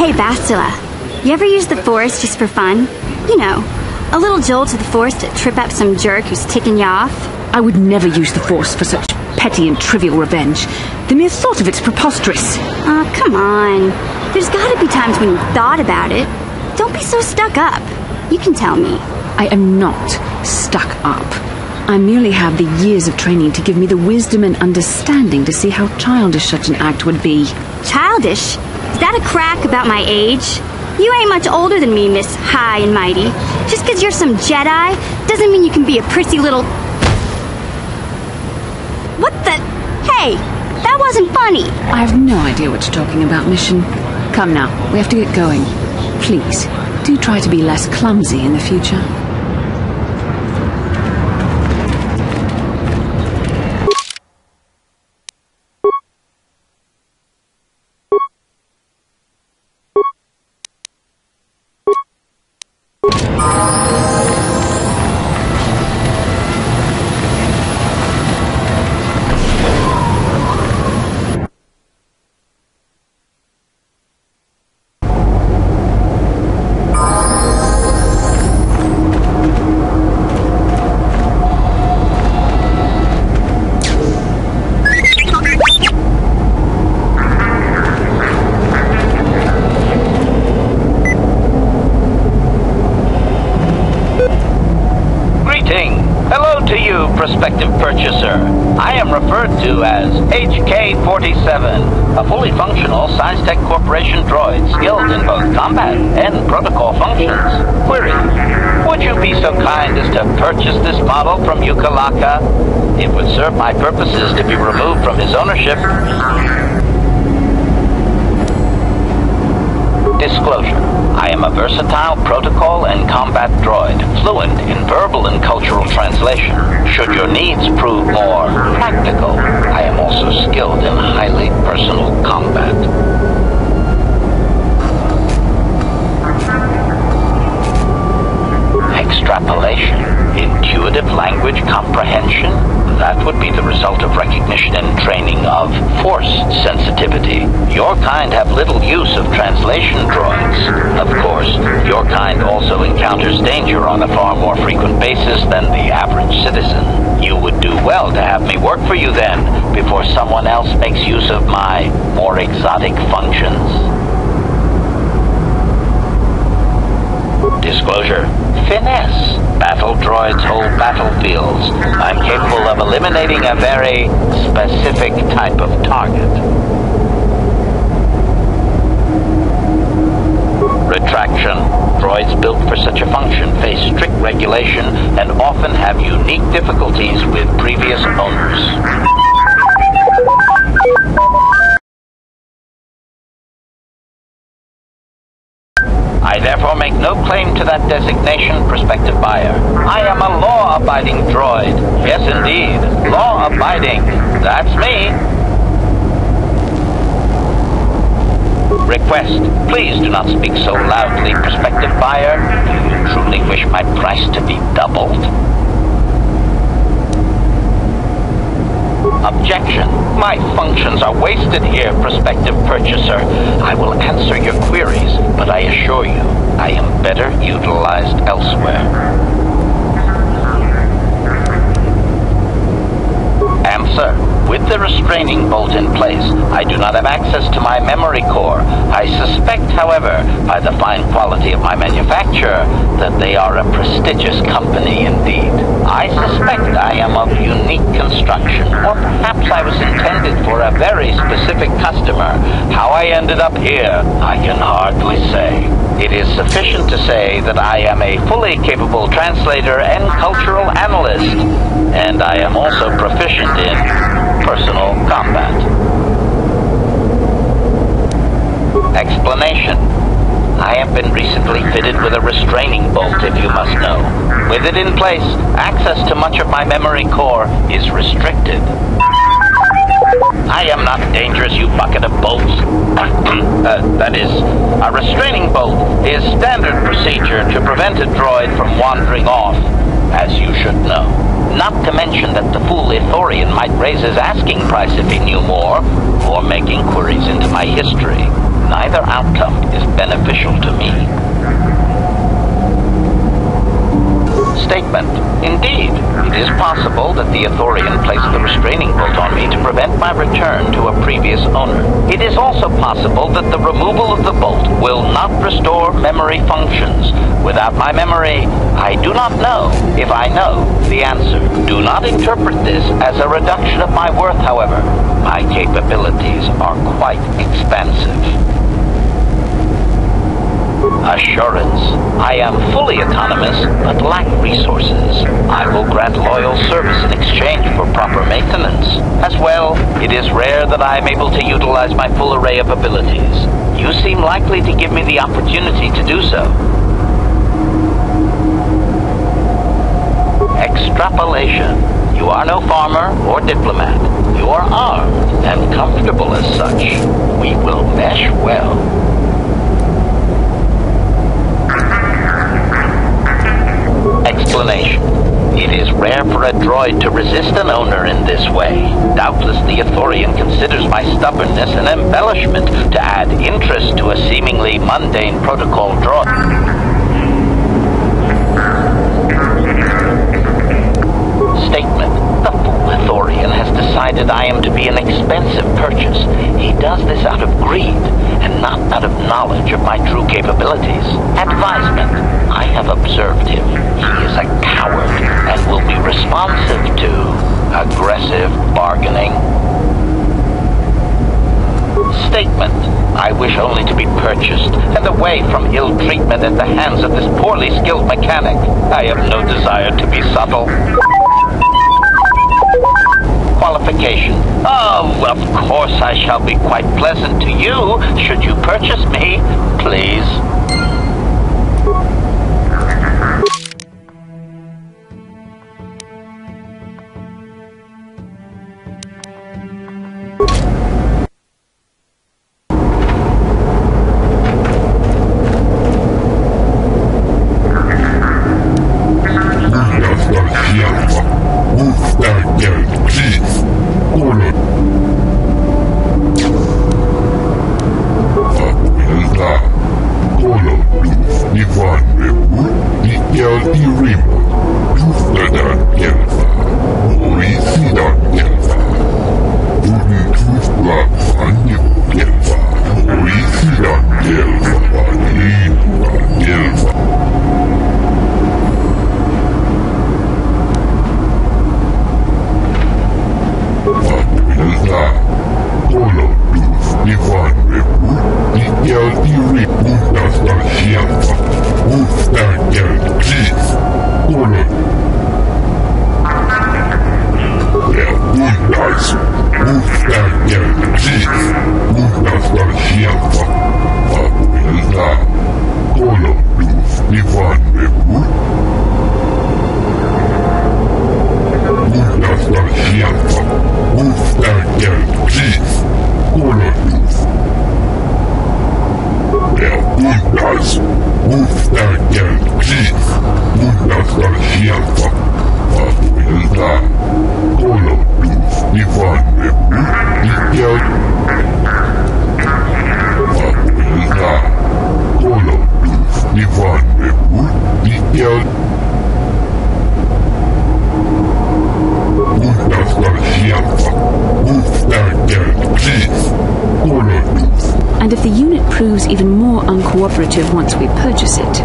Hey, Bastila, you ever use the Force just for fun? You know, a little jolt to the Force to trip up some jerk who's ticking you off? I would never use the Force for such petty and trivial revenge. The mere thought of it's preposterous. Oh, come on. There's gotta be times when you've thought about it. Don't be so stuck up. You can tell me. I am not stuck up. I merely have the years of training to give me the wisdom and understanding to see how childish such an act would be. Childish? Is that a crack about my age? You ain't much older than me, Miss High and Mighty. Just 'cause you're some Jedi doesn't mean you can be a prissy little... What the... Hey, that wasn't funny. I have no idea what you're talking about, Mission. Come now, we have to get going. Please, do try to be less clumsy in the future. Prospective purchaser. I am referred to as HK-47, a fully functional Science Tech Corporation droid skilled in both combat and protocol functions. Query: would you be so kind as to purchase this model from Yuka Laka? It would serve my purposes to be removed from his ownership. Disclosure: I am a versatile protocol and combat droid, fluent in verbal and cultural translation. Should your needs prove more practical, I am also skilled in highly personal combat. Extrapolation, intuitive language comprehension, that would be the result of recognition and training of force sensitivity. Your kind have little use of translation droids. Of course, your kind also encounters danger on a far more frequent basis than the average citizen. You would do well to have me work for you then, before someone else makes use of my more exotic functions. Disclosure: finesse. Battle droids hold battlefields. I'm capable of eliminating a very specific type of target. Retraction. Droids built for such a function face strict regulation and often have unique difficulties with previous owners. I therefore make no claim to that designation, prospective buyer. I am a law-abiding droid. Yes, indeed. Law-abiding. That's me. Request: please do not speak so loudly, prospective buyer. Do you truly wish my price to be doubled? Objection. My functions are wasted here, prospective purchaser. I will answer your queries, but I assure you, I am better utilized elsewhere. Answer. With the restraining bolt in place, I do not have access to my memory core. I suspect, however, by the fine quality of my manufacture, that they are a prestigious company indeed. I suspect I am of unique construction, or perhaps I was intended for a very specific customer. How I ended up here, I can hardly say. It is sufficient to say that I am a fully capable translator and cultural analyst, and I am also proficient in personal combat. Explanation: I have been recently fitted with a restraining bolt, if you must know. With it in place, access to much of my memory core is restricted. I am not dangerous, you bucket of bolts. That is, a restraining bolt is standard procedure to prevent a droid from wandering off, as you should know. Not to mention that the fool Ithorian might raise his asking price if he knew more, or make inquiries into my history. neither outcome is beneficial to me. Statement. Indeed, it is possible that the Ithorian placed the restraining bolt on me to prevent my return to a previous owner. It is also possible that the removal of the bolt will not restore memory functions. Without my memory, I do not know if I know the answer. Do not interpret this as a reduction of my worth, however. My capabilities are quite expansive. Assurance. I am fully autonomous, but lack resources. I will grant loyal service in exchange for proper maintenance. As well, it is rare that I am able to utilize my full array of abilities. You seem likely to give me the opportunity to do so. Extrapolation. You are no farmer or diplomat. You are armed and comfortable as such. We will mesh well. Explanation. It is rare for a droid to resist an owner in this way. Doubtless the Ithorian considers my stubbornness an embellishment to add interest to a seemingly mundane protocol droid. Statement. The fool Ithorian has decided I am to be an expensive purchase. He does this out of greed and not out of knowledge of my true capabilities. Advisement. I have observed him. He is a coward and will be responsive to aggressive bargaining. Statement. I wish only to be purchased and away from ill treatment at the hands of this poorly skilled mechanic. I have no desire to be subtle. Qualification. Oh, of course I shall be quite pleasant to you should you purchase me, please. And if the unit proves even more uncooperative once we purchase it...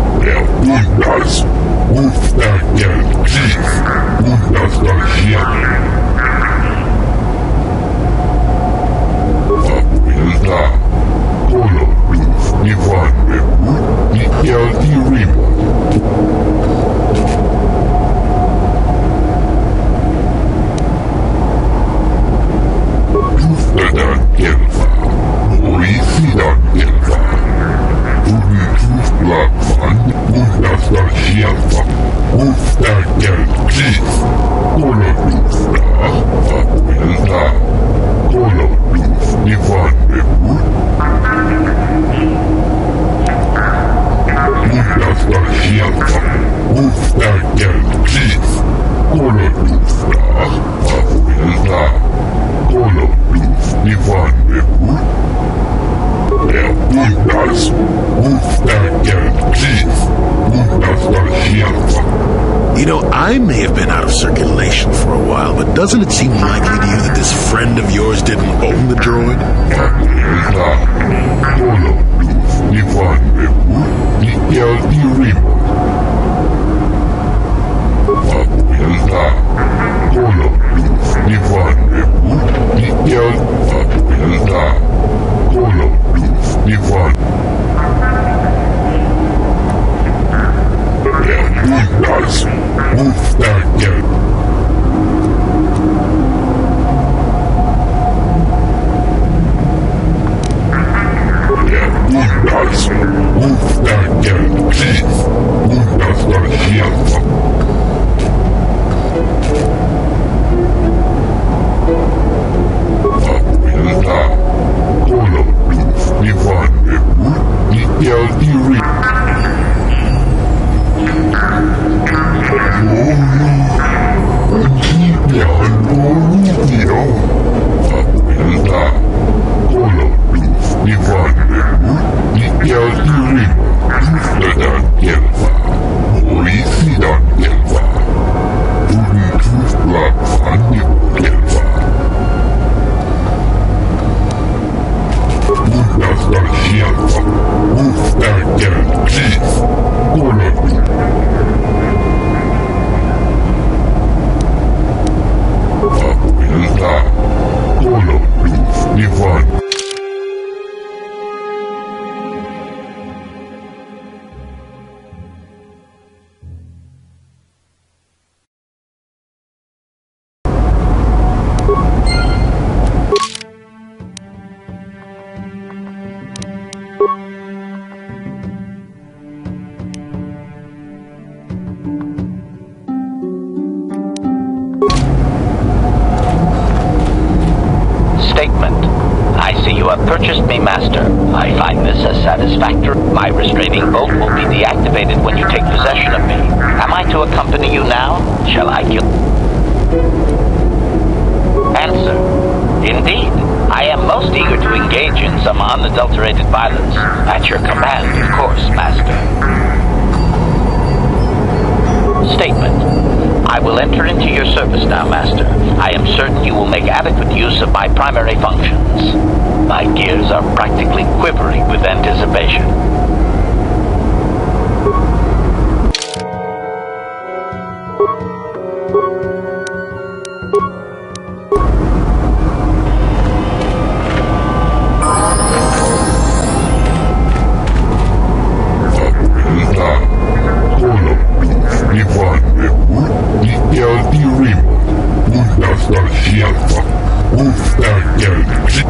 You know, I may have been out of circulation for a while, but doesn't it seem likely to you that this friend of yours didn't own the droid? Purchased me, Master. I find this as satisfactory. My restraining bolt will be deactivated when you take possession of me. Am I to accompany you now? Shall I kill? Answer. Indeed. I am most eager to engage in some unadulterated violence. At your command, of course, Master. Statement. I will enter into your service now, Master. I am certain you will make adequate use of my primary functions. My gears are practically quivering with anticipation.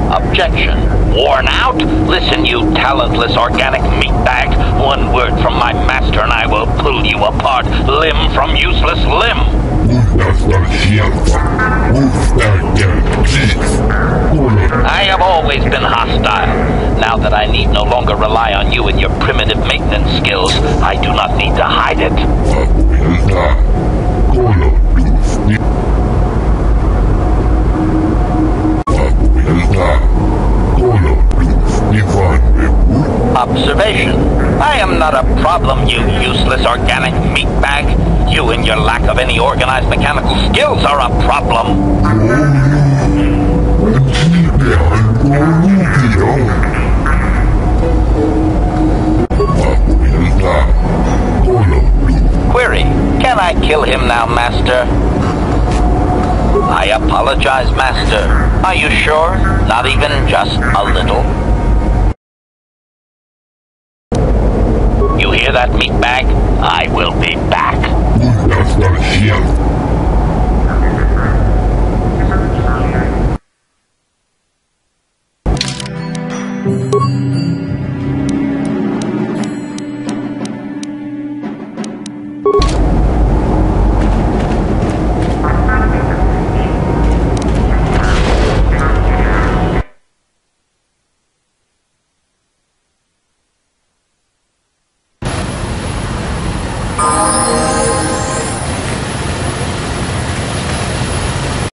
Objection. Worn out? Listen, you talentless organic meatbag. One word from my master and I will pull you apart, limb from useless limb. I have always been hostile. Now that I need no longer rely on you and your primitive maintenance skills, I do not need to hide it. Observation. I am not a problem, you useless organic meatbag. You and your lack of any organized mechanical skills are a problem. Query. Can I kill him now, Master? I apologize, Master. Are you sure? Not even just a little? You hear that, meatbag? I will be back.